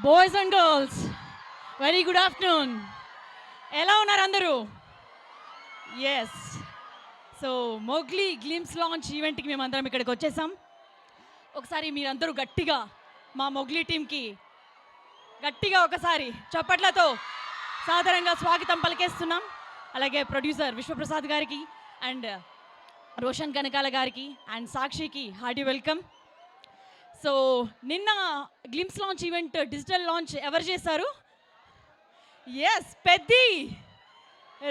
Boys and girls, very good afternoon. ఎలా ఉన్నారు అందరూ? Yes. So Mowgli glimpse launch ఈవెంట్కి మేమందరం ఇక్కడికి వచ్చేసాం. ఒకసారి మీరందరూ గట్టిగా మా మొగ్లీ టీంకి గట్టిగా ఒకసారి చప్పట్లతో సాధారణంగా స్వాగతం పలికేస్తున్నాం. అలాగే ప్రొడ్యూసర్ విశ్వప్రసాద్ గారికి అండ్ రోషన్ కనకాల గారికి అండ్ సాక్షికి హార్టీ వెల్కమ్. సో నిన్న glimpse launch event digital launch ఎవరు చేశారు? ఎస్, పెద్ది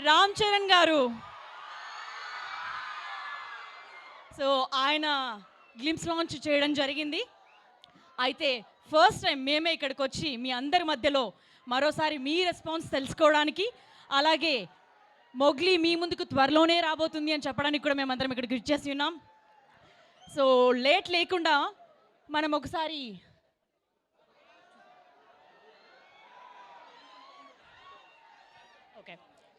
రామ్ చరణ్ గారు. సో ఆయన గ్లిమ్స్ లాంచ్ చేయడం జరిగింది. అయితే ఫస్ట్ టైం మేమే ఇక్కడికి వచ్చి మీ అందరి మధ్యలో మరోసారి మీ రెస్పాన్స్ తెలుసుకోవడానికి, అలాగే మొగ్లీ మీ ముందుకు త్వరలోనే రాబోతుంది అని చెప్పడానికి కూడా మేమందరం ఇక్కడికి ఇచ్చేసి ఉన్నాం. సో లేట్ లేకుండా మనం ఒకసారి ఓకే.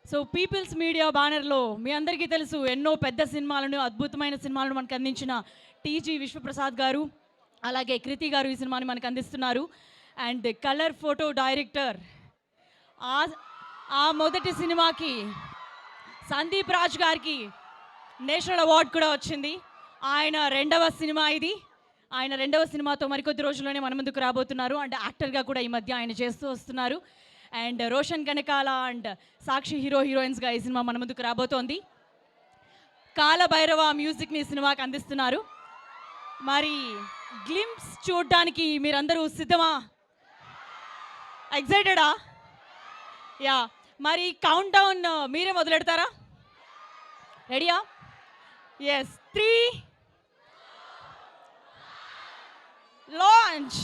సో పీపుల్స్ మీడియా బ్యానర్లో మీ అందరికీ తెలుసు ఎన్నో పెద్ద సినిమాలను, అద్భుతమైన సినిమాలను మనకు అందించిన టీజీ విశ్వప్రసాద్ గారు, అలాగే కృతి గారు ఈ సినిమాని మనకు అందిస్తున్నారు. అండ్ కలర్ ఫోటో డైరెక్టర్, ఆ మొదటి సినిమాకి సందీప్ రాజ్ గారికి నేషనల్ అవార్డు కూడా వచ్చింది. ఆయన రెండవ సినిమా ఇది. ఆయన రెండవ సినిమాతో మరికొద్ది రోజుల్లోనే మన ముందుకు రాబోతున్నారు. అండ్ యాక్టర్గా కూడా ఈ మధ్య ఆయన చేస్తూ వస్తున్నారు. అండ్ రోషన్ కనకాల అండ్ సాక్షి హీరోయిన్స్గా ఈ సినిమా మన ముందుకు రాబోతోంది. కాలభైరవ మ్యూజిక్ని ఈ సినిమాకి అందిస్తున్నారు. మరి గ్లిమ్స్ చూడడానికి మీరందరూ సిద్ధమా? ఎక్సైటెడా? యా. మరి కౌంట్ డౌన్ మీరే మొదలెడతారా? రెడీయా? Yes, 3 launch.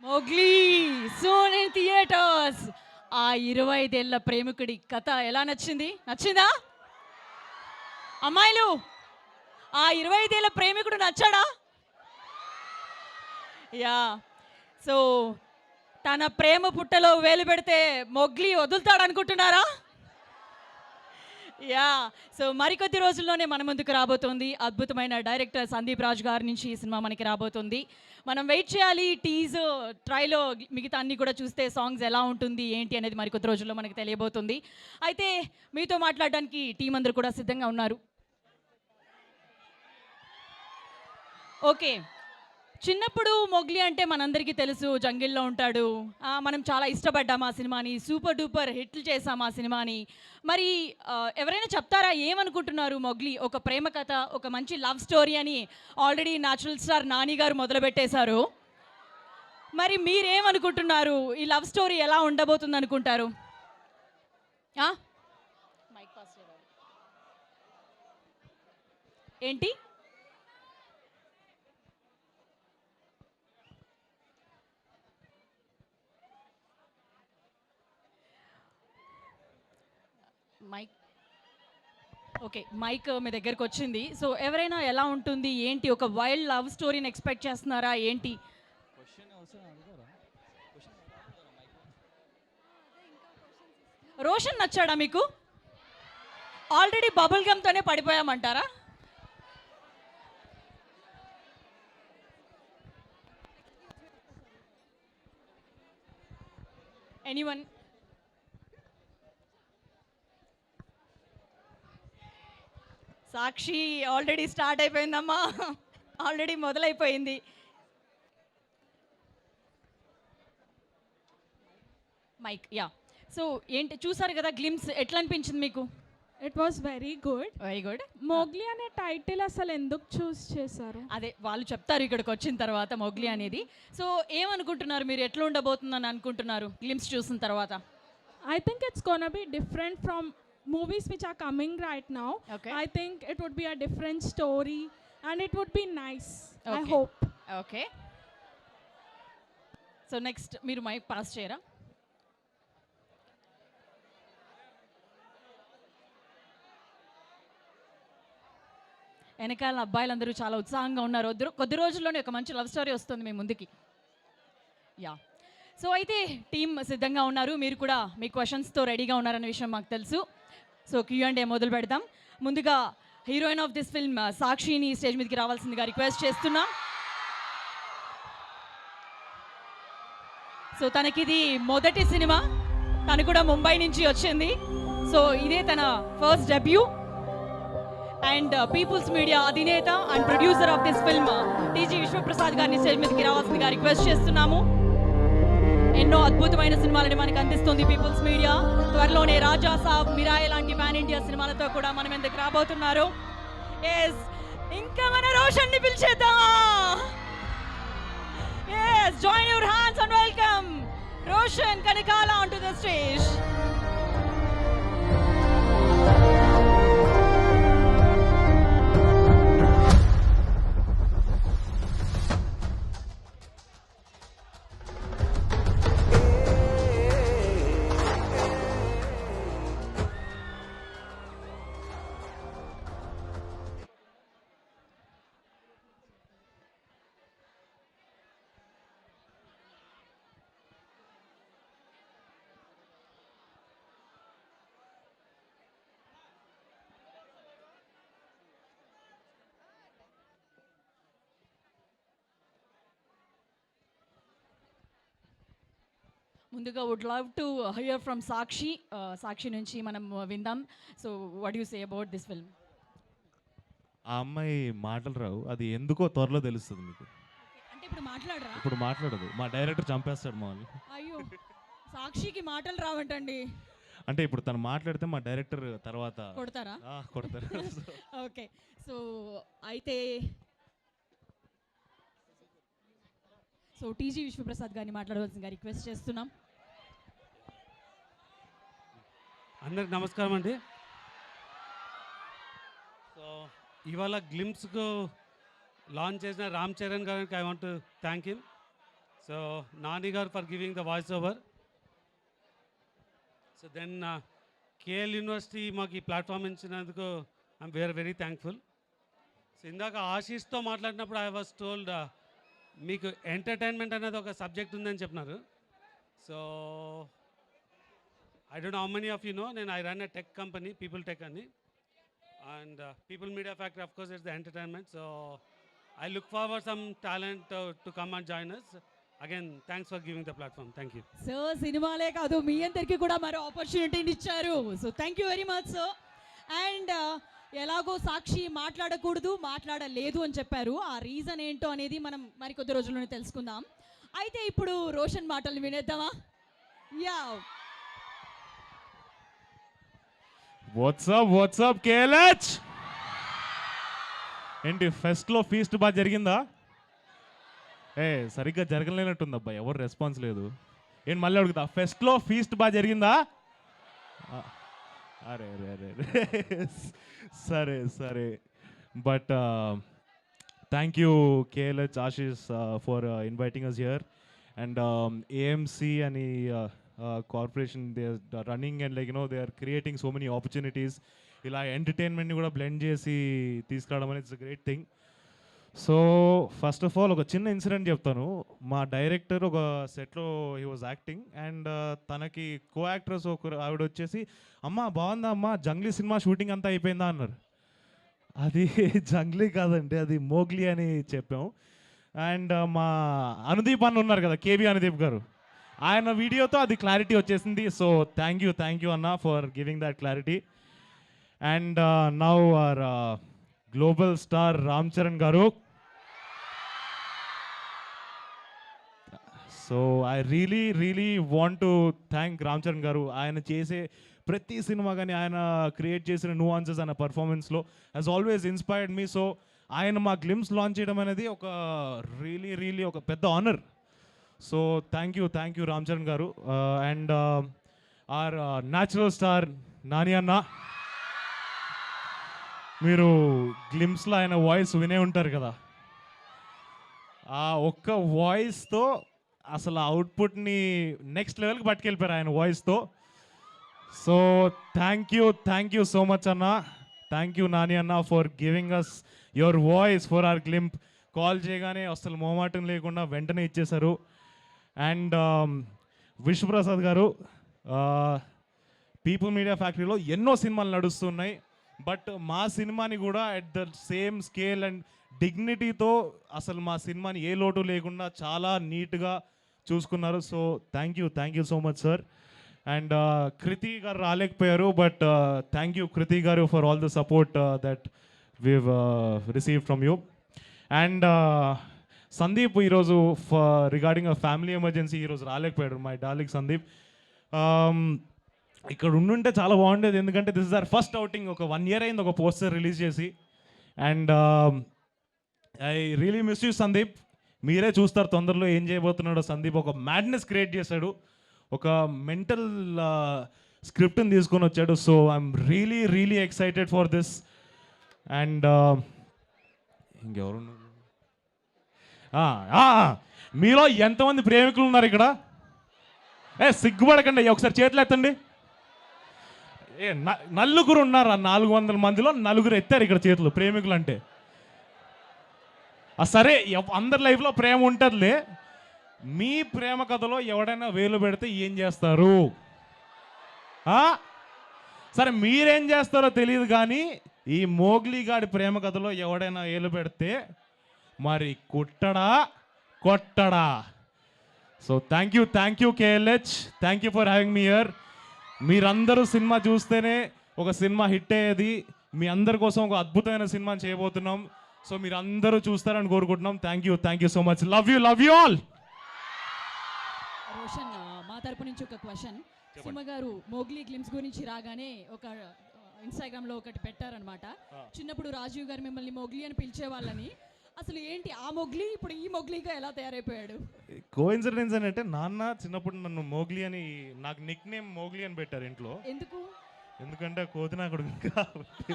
Mowgli soon in theatres. ఆ 25 ఏళ్ల ప్రేమికుడి కథ ఎలా నచ్చింది? నచ్చిందా? అమ్మాయిలు, ఆ 25 ఏళ్ల ప్రేమికుడు నచ్చాడా? యా. సో తన ప్రేమ పుట్టలో వేలు పెడితే మొగ్లీ వదులుతాడు అనుకుంటున్నారా? యా. సో మరికొద్ది రోజుల్లోనే మన ముందుకు రాబోతోంది అద్భుతమైన డైరెక్టర్ సందీప్ రాజ్ గారి నుంచి ఈ సినిమా మనకి రాబోతుంది. మనం వెయిట్ చేయాలి. ట్రైలో మిగతా అన్ని కూడా చూస్తే సాంగ్స్ ఎలా ఉంటుంది ఏంటి అనేది మరికొద్ది రోజుల్లో మనకి తెలియబోతుంది. అయితే మీతో మాట్లాడడానికి టీం అందరూ కూడా సిద్ధంగా ఉన్నారు. ఓకే. చిన్నప్పుడు మొగ్లీ అంటే మనందరికీ తెలుసు, జంగిల్లో ఉంటాడు. మనం చాలా ఇష్టపడ్డాం ఆ సినిమాని, సూపర్ డూపర్ హిట్లు చేసాం ఆ సినిమాని. మరి ఎవరైనా చెప్తారా ఏమనుకుంటున్నారు? మొగ్లీ ఒక ప్రేమ కథ, ఒక మంచి లవ్ స్టోరీ అని ఆల్రెడీ న్యాచురల్ స్టార్ నాని గారు మొదలుపెట్టేశారు. మరి మీరేమనుకుంటున్నారు? ఈ లవ్ స్టోరీ ఎలా ఉండబోతుంది అనుకుంటారు? ఏంటి? మైక్. ఓకే, మైక్ మీ దగ్గరకు వచ్చింది. సో ఎవరైనా ఎలా ఉంటుంది ఏంటి, ఒక వైల్డ్ లవ్ స్టోరీని ఎక్స్పెక్ట్ చేస్తున్నారా ఏంటి? రోషన్ నచ్చాడా మీకు? ఆల్రెడీ బబుల్ గమ్తోనే పడిపోయామంటారా? ఎనీవన్? సాక్షి ఆల్రెడీ స్టార్ట్ అయిపోయిందమ్మా, ఆల్రెడీ మొదలైపోయింది. మైక్. యా. సో ఏంటి చూసారు కదా గ్లిమ్స్, ఎట్లా అనిపించింది మీకు? It was very good. Very good. Mowgli అనే టైటిల్ అసలు ఎందుకు చూస్ చేశారు? అదే వాళ్ళు చెప్తారు ఇక్కడికి వచ్చిన తర్వాత మోగ్లీ అనేది. సో ఏమనుకుంటున్నారు మీరు, ఎట్లా ఉండబోతుందని అనుకుంటున్నారు గ్లిమ్స్ చూసిన తర్వాత? I think it's gonna be different from movies which are coming right now. Okay. I think it would be a different story and it would be nice. I Okay. hope. Okay. So next మీరు mic pass చేయరా? వెనకాల అబ్బాయిలందరూ చాలా ఉత్సాహంగా ఉన్నారు. కొద్ది రోజుల్లోనే ఒక మంచి లవ్ స్టోరీ వస్తుంది మీ ముందుకి. యా. సో అయితే టీమ్ సిద్ధంగా ఉన్నారు, మీరు కూడా మీ క్వశ్చన్స్తో రెడీగా ఉన్నారన్న విషయం మాకు తెలుసు. సో Q&A మొదలు పెడదాం. ముందుగా హీరోయిన్ ఆఫ్ దిస్ ఫిల్మ్ సాక్షిని స్టేజ్ మీదకి రావాల్సిందిగా రిక్వెస్ట్ చేస్తున్నాం. సో తనకిది మొదటి సినిమా, తను కూడా ముంబై నుంచి వచ్చింది. సో ఇదే తన first debut. And people's media అధినేత and producer of this film TG Vishwaprasad గారిని స్టేజ్ మీదకి రావాల్సిందిగా రిక్వెస్ట్ చేస్తున్నాము. ఎన్నో అద్భుతమైన సినిమాలని మనకు అందిస్తుంది పీపుల్స్ మీడియా. త్వరలోనే రాజా సాబ్, మిరాయి లాంటి పాన్ ఇండియా సినిమాలతో కూడా మనం ఎందుకు రాబోతున్నారు. ఎస్, ఇంకా మన రోషన్ ని పిలిచేద్దాం. Yes, join your hands and welcome Roshan Kanakala on to the stage. ముందుగా would love to hear from Sakshi. Sakshi నుంచి మనం విందాం. So what you say about this film? ఆ అమ్మాయి మాటలు రావు, అది ఎందుకో త్వరలో తెలుస్తుంది మీకు. అంటే ఇప్పుడు మాట్లాడరా? ఇప్పుడు మాట్లాడదు, మా డైరెక్టర్ చంపేస్తాడు మామూలు. అయ్యో, సాక్షికి మాటలు రావంటండి. అంటే ఇప్పుడు తను మాట్లాడితే మా డైరెక్టర్ తర్వాత కొడతారా? కొడతారు. ఓకే. సో అయితే టీజీ విశ్వప్రసాద్ గారిని మాట్లాడవలసిందిగా రిక్వెస్ట్ చేస్తున్నాం. అందరికి నమస్కారం అండి. సో ఇవాళ గ్లిమ్స్కు లాంచ్ చేసిన రామ్ చరణ్ గారికి I want thank him. So Nani garu for giving the voice over. So then KL university మాకు ఈ ప్లాట్ఫామ్ ఇచ్చినందుకు ఐఎమ్ వెరీ థ్యాంక్ఫుల్. సో ఇందాక ఆశీష్తో మాట్లాడినప్పుడు ఐ వాజ్ టోల్డ్ మీకు ఎంటర్టైన్మెంట్ అనేది ఒక సబ్జెక్ట్ ఉందని చెప్పినారు. So I don't how many of you know, నేను I run a tech company, people tech అని. And People Media Factory, of course, is the entertainment. So I look forward some talent to come and join us. Again, thanks for giving the platform. Thank you. So సినిమాలే కాదు మీ అందరికీ కూడా మరో ఆపర్చునిటీని ఇచ్చారు. So thank you very much sir. And ఎలాగో సాక్షి మాట్లాడలేదు అని చెప్పారు. ఆ రీజన్ ఏంటో అనేది మనం మరికొద్ది రోజుల్లోనే తెలుసుకుందాం. అయితే ఇప్పుడు రోషన్ మాటలు వినేద్దామా? యా, వాట్సాప్ కేఎల్హెచ్ ఏంటి ఫెస్ట్లో ఫీస్ట్ బాగా జరిగిందా? సరిగ్గా జరగలేనట్టుంది అబ్బా, ఎవరు రెస్పాన్స్ లేదు. ఏంటి మళ్ళీ అడుగుతా, ఫెస్ట్లో ఫీస్ట్ బాగా జరిగిందా? అరే అరే అరే సరే but thank you KLH Ashish for inviting us here. And AMC అని corporation they are running and they are creating so many opportunities. ఇలా ఎంటర్టైన్మెంట్ని కూడా బ్లెండ్ చేసి తీసుకురావడం అనేది it's a great thing. So first of all ఒక చిన్న ఇన్సిడెంట్ చెప్తాను. మా డైరెక్టర్ ఒక సెట్లో హీ వాజ్ యాక్టింగ్ అండ్ తనకి కో యాక్టర్స్ ఒక ఆవిడ వచ్చేసి, అమ్మ బాగుందా అమ్మ, జంగ్లీ సినిమా షూటింగ్ అంతా అయిపోయిందా అన్నారు. అది జంగ్లీ కాదండి, అది మోగ్లీ అని చెప్పాం. అండ్ మా అనుదీప్ అన్న ఉన్నారు కదా, కేబీ అనుదీప్ గారు, ఆయన వీడియోతో అది క్లారిటీ వచ్చేసింది. సో థ్యాంక్ యూ అన్న for giving that clarity. And now our global star Ram Charan garu. So I really want to thank Ram Charan garu. ఆయన చేసే ప్రతి సినిమా కానీ ఆయన క్రియేట్ చేసిన nuances ఆయన పర్ఫార్మెన్స్లో has always inspired me. So ఆయన మా గ్లిమ్స్ లాంచ్ చేయడం అనేది ఒక రియలీ ఒక పెద్ద honour. So thank you Ram Charan garu. And our natural star Nani అన్న, మీరు గ్లిమ్స్లో ఆయన వాయిస్ వినే ఉంటారు కదా, ఆ ఒక్క వాయిస్తో అసలు అవుట్పుట్ని నెక్స్ట్ లెవెల్కి పట్టుకెళ్ళిపోయారు ఆయన వాయిస్తో. So thank you so much అన్న. థ్యాంక్ యూ నాని అన్న for giving us your voice for our glimpse. Call చేయగానే అసలు మొహమాటం లేకుండా వెంటనే ఇచ్చేశారు. అండ్ విశ్వప్రసాద్ గారు, పీపుల్ మీడియా ఫ్యాక్టరీలో ఎన్నో సినిమాలు నడుస్తున్నాయి, బట్ మా సినిమాని కూడా at the same scale and డిగ్నిటీతో అసలు మా సినిమాని ఏ లోటు లేకుండా చాలా నీట్గా చూసుకున్నారు. So thank you so much sir. And Kriti garu రాలేకపోయారు, but thank you Kriti garu for all the support that we've receive from you. And Sandeep ఈరోజు రిగార్డింగ్ అ ఫ్యామిలీ ఎమర్జెన్సీ ఈరోజు రాలేకపోయాడు, మై డార్లింగ్ సందీప్. ఇక్కడ ఉండుంటే చాలా బాగుండేది, ఎందుకంటే this is our first outing. ఒక 1 year అయింది ఒక పోస్టర్ రిలీజ్ చేసి. And I really miss you Sandeep. మీరే చూస్తారు తొందరలో ఏం చేయబోతున్నాడో. సందీప్ ఒక మ్యాడ్నెస్ క్రియేట్ చేశాడు, ఒక మెంటల్ స్క్రిప్ట్ని తీసుకొని వచ్చాడు. So I'm really excited for this. And ఇంకెవరు మీలో ఎంతమంది ప్రేమికులు ఉన్నారు ఇక్కడ? సిగ్గుపడకండి, ఒకసారి చేతులు ఎత్తండి. నలుగురు ఉన్నారు, 400 మందిలో 4 ఎత్తారు ఇక్కడ చేతులు ప్రేమికులు అంటే. సరే, అందరి లైఫ్లో ప్రేమ ఉంటుందిలే. మీ ప్రేమ కథలో ఎవడైనా వేలు పెడితే ఏం చేస్తారు? సరే మీరేం చేస్తారో తెలియదు, కానీ ఈ మోగ్లీ గాడి ప్రేమ కథలో ఎవడైనా వేలు పెడితే మరి కొట్టడా? So thank you KLH, thank you for having me here. మీరందరూ సినిమా చూస్తేనే ఒక సినిమా హిట్ అయ్యేది. మీ అందరి కోసం ఒక అద్భుతమైన సినిమాని చేయబోతున్నాం. సో మీరు అందరూ చూస్తారని కోరుకుంటున్నాం. Thank you so much. Love you all. Roshan, మా తరపు నుంచి ఒక క్వశ్చన్. సుమ గారు మోగ్లీ గ్లిమ్స్ గురించి రాగానే ఒక ఇన్స్టాగ్రామ్లో ఒకటి పెట్టారనమాట. చిన్నప్పుడు రాజీవ్ గారు మిమ్మల్ని మోగ్లీ అని పిలిచేవాళ్ళని. అసలు ఏంటి ఆ మొగ్లీ ఇప్పుడు ఈ మొగ్లీగా ఎలా తయారైపోయాడు? కోఇన్సిడెన్స్ అని అంటే, నాన్న చిన్నప్పుడు నన్ను మోగ్లీ అని, నాకు నిక్ నేమ్ మోగ్లీ అని పెట్టారు ఇంట్లో. ఎందుకంటే కోతినాకుడు కాబట్టి.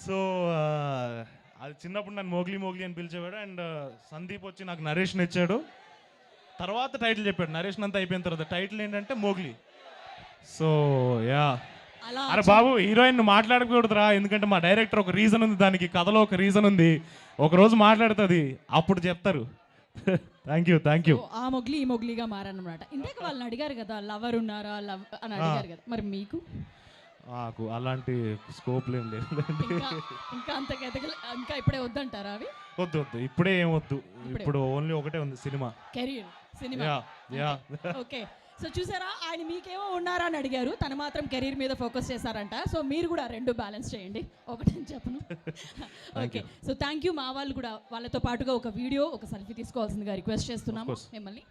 సో అది చిన్నప్పుడు నన్ను మోగ్లీ అని పిలిచేవాడు. అండ్ సందీప్ వచ్చి నాకు నరేషన్ ఇచ్చాడు. తర్వాత టైటిల్ చెప్పాడు. నరేషన్ అంతా అయిపోయిన తర్వాత టైటిల్ ఏంటంటే మోగ్లీ. సో యా, అలా అరే బాబు హీరోయిన్ మాట్లాడకూడదురా, ఎందుకంటే మా డైరెక్టర్ ఒక రీజన్ ఉంది, దానికి కథలో ఒక రీజన్ ఉంది, ఒక రోజు మాట్లాడుతుంది, అప్పుడు చెప్తారు. Thank you, thank you. So ఆ మొగ్లీ ఈ మొగ్లీగా మారన్నమాట. ఇందాక వాళ్ళని అడిగారు కదా లవర్ ఉన్నారా లవ్ అని అడిగారు కదా, మరి మీకు నాకు అలాంటి స్కోప్ ఏం లేదు. ఇంకా ఇంకా అంత ఇంకా ఇప్పుడే వద్దంటారా అవి? వద్దు వద్దు, ఇప్పుడే ఏం వద్దు, ఇప్పుడే. ఇప్పుడు ఓన్లీ ఒకటే ఉంది, cinema. Career cinema. Yeah yeah. Okay, so చూసారా ఆయన మీకేమో ఉన్నారా అని అడిగారు, తను మాత్రం కెరీర్ మీద ఫోకస్ చేశారంట. సో మీరు కూడా రెండు బ్యాలెన్స్ చేయండి, ఒకటని చెప్పను. Okay, so thank you. మా వాళ్ళు కూడా వాళ్ళతో పాటుగా ఒక వీడియో ఒక సెల్ఫీ తీసుకోవాల్సిందిగా రిక్వెస్ట్ చేస్తున్నాము course. మిమ్మల్ని.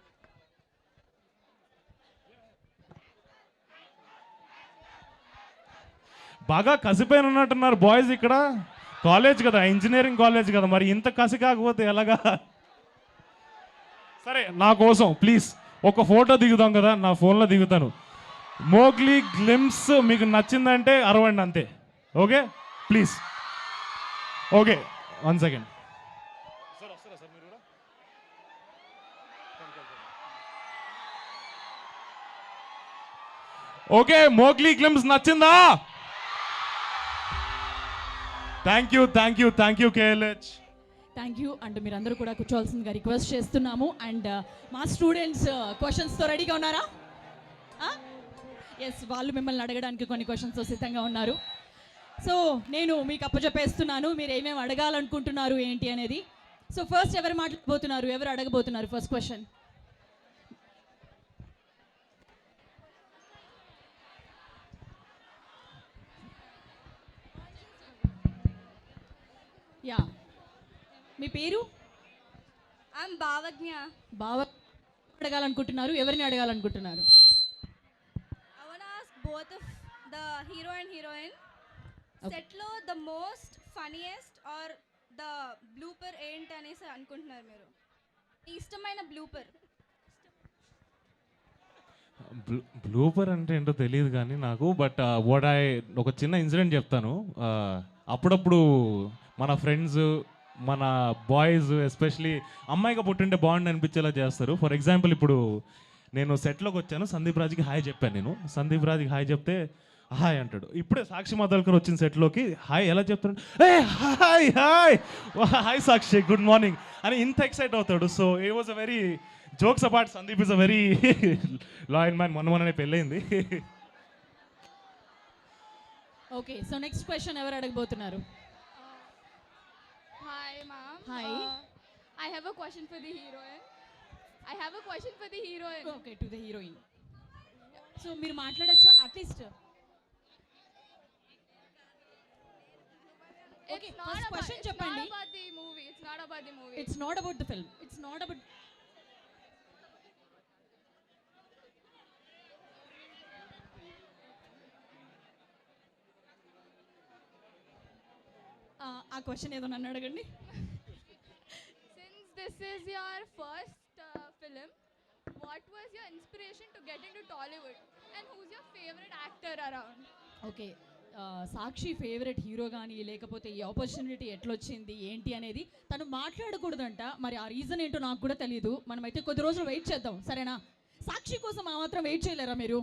బాగా కసిపోయిన ఉన్నట్టున్నారు బాయ్స్ ఇక్కడ. కాలేజ్ కదా, ఇంజనీరింగ్ కాలేజ్ కదా, మరి ఇంత కసి కాకపోతే ఎలాగా? సరే నా కోసం ప్లీజ్ ఒక ఫోటో దిగుతాం కదా, నా ఫోన్లో దిగుతాను. మోగ్లీ గ్లిమ్స్ మీకు నచ్చిందంటే అరవండి అంతే. Okay please. Okay 1 second. Okay, Mowgli glimpse నచ్చిందా? Thank you, thank you, thank you KLH. Thank you. And మీరందరూ కూడా కూర్చోవాల్సిందిగా రిక్వెస్ట్ చేస్తున్నాము. అండ్ మా స్టూడెంట్స్ క్వశ్చన్స్తో రెడీగా ఉన్నారా? ఎస్, వాళ్ళు మిమ్మల్ని అడగడానికి కొన్ని క్వశ్చన్స్తో సిద్ధంగా ఉన్నారు. సో నేను మీకు అప్పచెప్పేస్తున్నాను, మీరు ఏమేమి అడగాలనుకుంటున్నారు ఏంటి అనేది. సో ఫస్ట్ ఎవరు మాట్లాడబోతున్నారు, ఎవరు అడగబోతున్నారు ఫస్ట్ క్వశ్చన్? యా, మీ పేరు? ఐఎమ్ భావజ్ఞ. బావ అడగాలనుకుంటున్నారు, ఎవరిని అడగాలనుకుంటున్నారు? I want ask both of the hero and heroine, Okay. Set లో the most funniest or the blooper ఏంటి అనేసి అనుకుంటున్నారు మీరు? మీ ఇష్టమైన బ్లూపర్. బ్లూపర్ అంటే ఏంటో తెలియదు కానీ నాకు, బట్ ఒక చిన్న ఇన్సిడెంట్ చెప్తాను. అప్పుడప్పుడు మన ఫ్రెండ్స్, మన బాయ్స్ ఎస్పెషలీ అమ్మాయిగా పుట్టింటే బాగుండి అనిపించేలా చేస్తారు. ఫర్ ఎగ్జాంపుల్ ఇప్పుడు నేను సెట్లోకి వచ్చాను, సందీప్ రాజ్కి హాయ్ చెప్పాను. నేను సందీప్ రాజ్కి హాయ్ చెప్తే హాయ్ అంటాడు. ఇప్పుడే సాక్షి మదల్కర్ వచ్చిన సెట్లోకి హాయ్ ఎలా చెప్తాడు, ఏ హాయ్ హాయ్ హాయ్ సాక్షి గుడ్ మార్నింగ్ అని ఇంత ఎక్సైట్ అవుతాడు. So it was a very jokes apart, Sandeep is a very loyal man. మొన్ననే పెళ్ళయింది. ఓకే, సో నెక్స్ట్ క్వశ్చన్ ఎవరు అడగబోతున్నారు? Hi, ma'am. Hi. I have a question for the heroine. I have a question for the heroine. Okay, to the heroine. So మీరు మాట్లాడచ్చా at least? Okay, It's not first about, question it's not చెప్పండి. about the movie. It's not about the movie. It's not about the film, it's not about. ఆ question ఏదో నన్ను అడగండి. Since this is your first film, what was your inspiration to get into Tollywood? And who's your favorite actor around? Okay, Sakshi favourite hero కానీ లేకపోతే ఈ opportunity ఎట్లొచ్చింది ఏంటి అనేది తను మాట్లాడకూడదంట. మరి ఆ రీజన్ ఏంటో నాకు కూడా తెలియదు. మనమైతే కొద్ది రోజులు వెయిట్ చేద్దాం, సరేనా? సాక్షి కోసం ఆ మాత్రం వెయిట్ చేయలేరా మీరు?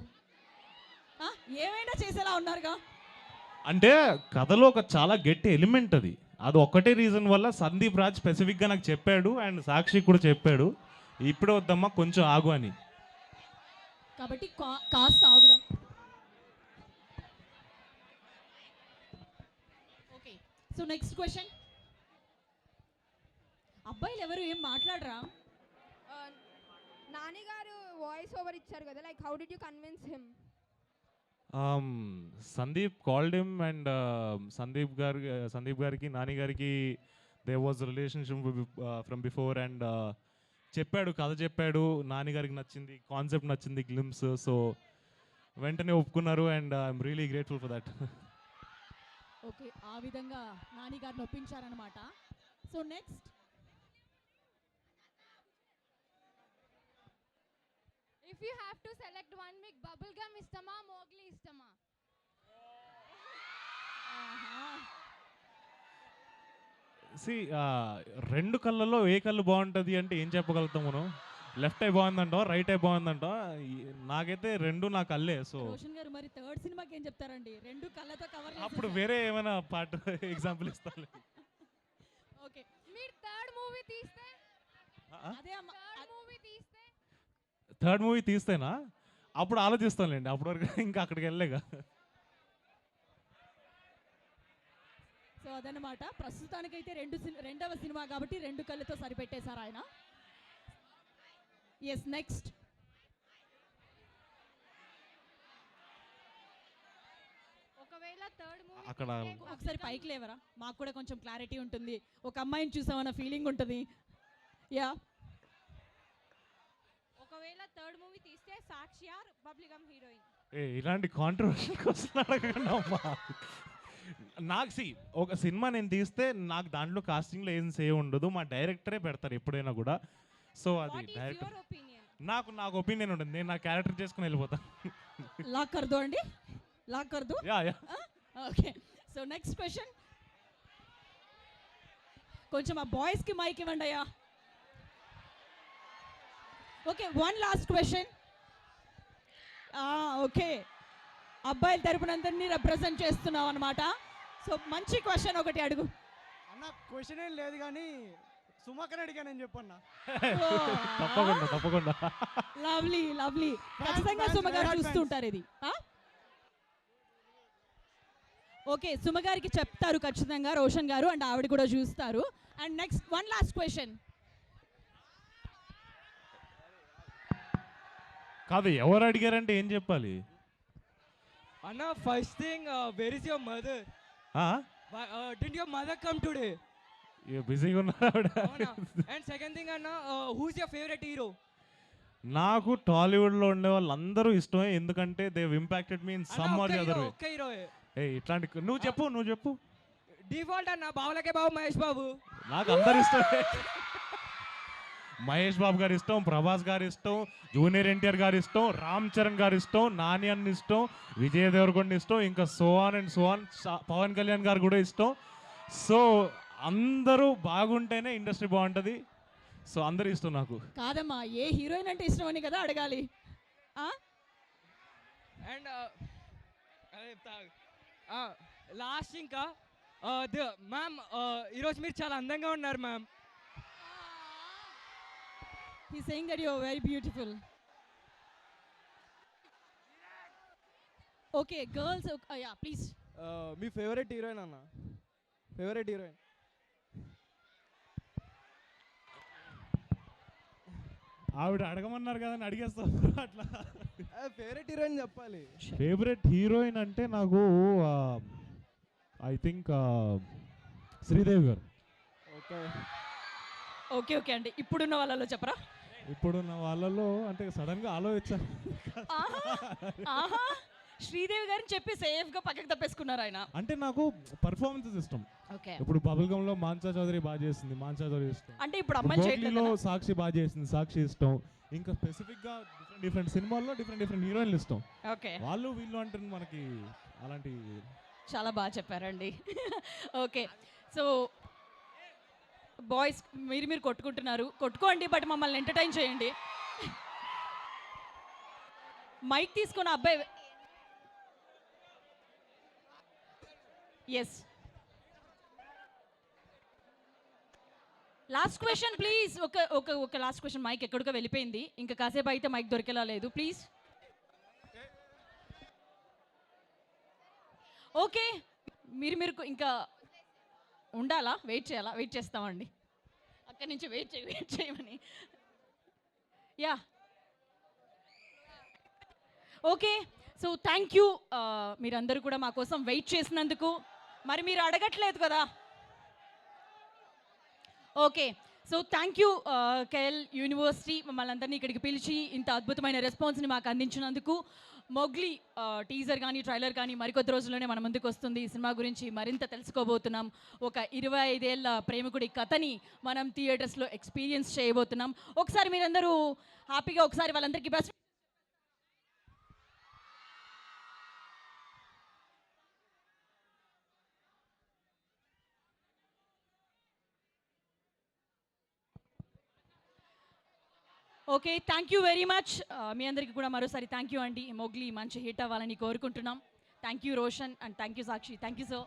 ఏమైనా చేసేలా ఉన్నారుగా. అంటే కథలో ఒక చాలా గట్టి ఎలిమెంట్ అది. అది ఒక్కటే రీజన్ వల్ల సందీప్ రాజ్ స్పెసిఫిక్గా నాకు చెప్పాడు, అండ్ సాక్షి కూడా చెప్పాడు ఇప్పుడే వద్దమ్మా కొంచెం ఆగు అని. కాబట్టి కాస్త ఆగుదాం. Okay, so next question. అబ్బాయిలు ఎవరు ఏం మాట్లాడరా? నాని గారు వాయిస్ ఓవర్ ఇచ్చారు కదా, like how did you convince him? Sandeep called him, and Sandeep గారికి నాని గారికి they was relationship from before, and చెప్పాడు, కథ చెప్పాడు, నాని గారికి నచ్చింది, కాన్సెప్ట్ నచ్చింది, గ్లిమ్స్. సో వెంటనే ఒప్పుకున్నారు, and I'm really grateful for that. Okay, ఆ విధంగా నాని గారిని ఒప్పించారనమాట. So next, If you have to select one, మీకు bubblegum ఇష్టమా, మోగ్లీ ఇష్టమా? సి రెండు కళ్ళల్లో ఏ కళ్ళు బాగుంటుంది అంటే ఏం చెప్పగలుగుతాం మనం? లెఫ్ట్ ఐ బాగుందంటావా రైట్ ఐ బాగుందంటావా నాకైతే రెండు నాకు అల్లే. సో రోషన్ గారు మరి థర్డ్ సినిమాకి ఏం చెప్తారండి? రెండు కళ్ళతో కవర్ అప్పుడు వేరే ఏమైనా పార్ట్ ఎగ్జాంపుల్ ఇస్తాను. ఓకే, మీరు థర్డ్ మూవీ తీస్తే అదే అమ్మ. థర్డ్ మూవీ తీస్తే థర్డ్ మూవీ తీస్తేనా అప్పుడు ఆలోచిస్తానులేండి, అప్పటి వరకు ఇంకా అక్కడికి వెళ్ళలేగా. సో అదనమాట, ప్రస్తుతానికైతే రెండవ సినిమా కాబట్టి రెండు కళ్ళతో సరిపెట్టేశారు ఆయన. Yes, next. ఒకవేళ థర్డ్ మూవీ అక్కడ ఒకసారి పైకి లేవరా, మాకు కూడా కొంచెం క్లారిటీ ఉంటుంది. ఒక అమ్మాయిని చూసామన్న ఫీలింగ్ ఉంటుంది. యా, ఒకవేళ థర్డ్ మూవీ తీస్తే సాక్షి ఆర్ బబ్లిగమ్ హీరోయిన్. ఇలాంటి కాంట్రవర్షియల్ క్వశ్చన్ అడగండి అమ్మా. నాకు ఒక సినిమా నేను తీస్తే నాకు దాంట్లో కాస్టింగ్లో ఏం సేవ్ ఉండదు, మా డైరెక్టరే పెడతారు ఎప్పుడైనా కూడా. సో అది what is director your opinion? నాకు ఒపీనియన్ ఉంటుంది, నేను నా క్యారెక్టర్ చేసుకుని వెళ్ళిపోతాను. లాక్ కర్దో అండి, లాక్ కర్దో. Yeah yeah okay, so next question. కొంచెం ఆ బాయ్స్కి మైక్ ఇవ్వండి అయ్యా. Okay, one last question. Okay, అబ్బాయిల తరపునందరినీ రిప్రజెంట్ చేస్తున్నావు అనమాట. సో మంచి క్వశ్చన్ ఒకటి అడుగు. అన్న క్వశ్చన్ ఏం లేదు కానీ సుమాకర్ అడిగానని చెప్పన్నా. తప్పకుండా తప్పకుండా. లవ్లీ లవ్లీ, ఖచ్చితంగా fans, సుమ గారు very చూస్తుంటారు ఇది. ఓకే, సుమ గారికి చెప్తారు ఖచ్చితంగా రోషన్ గారు, అండ్ ఆవిడ కూడా చూస్తారు. And next one last question. కాదు, ఎవరు అడిగారంటే ఏం చెప్పాలి? అన్న first thing where is your mother? Didn't your mother come today? బిజీగా ఉన్నారు ఆవిడ. And second thing అన్న, who's your favorite hero? నాకు టాలీవుడ్లో ఉండే వాళ్ళందరూ ఇష్టమే, ఎందుకంటే they impacted me in some or the other way. ఒక్క హీరో ఇట్లాంటి నువ్వు చెప్పు. డిఫాల్ట్ అన్న బావులకే బాబు మహేష్ బాబు. నాకు అందరు ఇష్టమే. మహేష్ బాబు గారు ఇష్టం, ప్రభాస్ గారు ఇష్టం, జూనియర్ ఎన్టీఆర్ గారు ఇష్టం, రామ్ చరణ్ గారు ఇష్టం, నాని అన్న ఇష్టం, విజయ్ దేవరకొండ ఇష్టం, ఇంకా సోహాన్ అండ్ సోహాన్, పవన్ కళ్యాణ్ గారు కూడా ఇష్టం. సో అందరూ బాగుంటేనే ఇండస్ట్రీ బాగుంటుంది. సో అందరూ ఇష్టం నాకు. కాదమ్మా, ఏ హీరోయిన్ అంటే ఇష్టం అని కదా అడగాలి. అండ్ లాస్ట్ ఇంకా మ్యామ్, ఈరోజు మీరు చాలా అందంగా ఉన్నారు ma'am. He's saying that you're very beautiful. Okay, girls. Yeah, please. మీ ఫేవరెట్ హీరోయిన్ అన్న? Favourite heroine? ఆవిడ అడగమన్నారు కదా, అడిగేస్తా అట్లా. ఫేవరెట్ హీరోయిన్ చెప్పాలి. ఫేవరెట్ హీరోయిన్ అంటే నాకు ఐ థింక్ శ్రీదేవి గారు. ఓకే ఓకే అండి, ఇప్పుడున్న వాళ్ళలో చెప్పరా? ఇప్పుడున్న వాళ్ళలో అంటే సడన్గా ఆలోచించాను. ఆహా, శ్రీదేవి గారిని చెప్పి సేఫ్గా పక్కకు తప్పేసుకున్నారు ఆయన. అంటే నాకు పర్ఫార్మెన్సెస్ ఇష్టం. ఓకే, ఇప్పుడు బబుల్గమ్ లో మాన్సా చౌదరి బాగా చేసింది, మాన్సా చౌదరి ఇష్టం. అంటే ఇప్పుడు అమ్మాయిలు చేయట్లేదు లో కదా? సాక్షి బాగా చేసింది, సాక్షి ఇష్టం. ఇంకా స్పెసిఫిక్ గా డిఫరెంట్ సినిమాల్లో డిఫరెంట్ హీరోయిన్లు ఇష్టం. ఓకే, వాళ్ళు వీళ్ళు అంటే మనకి అలాంటి. చాలా బాగా చెప్పారండి. ఓకే, సో బాయ్స్ మీరు కొట్టుకోండి, బట్ మమ్మల్ని ఎంటర్టైన్ చేయండి. మైక్ తీసుకున్న అబ్బాయి. Yes, last question please. ఒక లాస్ట్ క్వశ్చన్. మైక్ ఎక్కడికో వెళ్ళిపోయింది, ఇంకా కాసేపు అయితే మైక్ దొరికేలా లేదు, ప్లీజ్. ఓకే, మీరు ఇంకా ఉండాలా? వెయిట్ చేయాలా? వెయిట్ చేస్తామండి, అక్కడి నుంచి వెయిట్ చేయమని. Yeah, okay. So thank you, మీరందరూ కూడా మా కోసం వెయిట్ చేసినందుకు. మరి మీరు అడగట్లేదు కదా? Okay, so thank you KL university మమ్మల్ని అందరినీ ఇక్కడికి పిలిచి ఇంత అద్భుతమైన రెస్పాన్స్ని మాకు అందించినందుకు. మొగ్లీ టీజర్ కానీ ట్రైలర్ కానీ మరికొద్ది రోజుల్లోనే మన ముందుకు వస్తుంది. ఈ సినిమా గురించి మరింత తెలుసుకోబోతున్నాం. ఒక 25 ఏళ్ళ ప్రేమికుడి కథని మనం థియేటర్స్లో ఎక్స్పీరియన్స్ చేయబోతున్నాం. ఒకసారి మీరందరూ హ్యాపీగా ఒకసారి వాళ్ళందరికీ best okay, thank you very much. మీ అందరికీ కూడా మరోసారి థ్యాంక్ యూ అండి. మోగ్లీ మంచి హిట్ అవ్వాలని కోరుకుంటున్నాం. Thank you Roshan and thank you Sakshi. Thank you so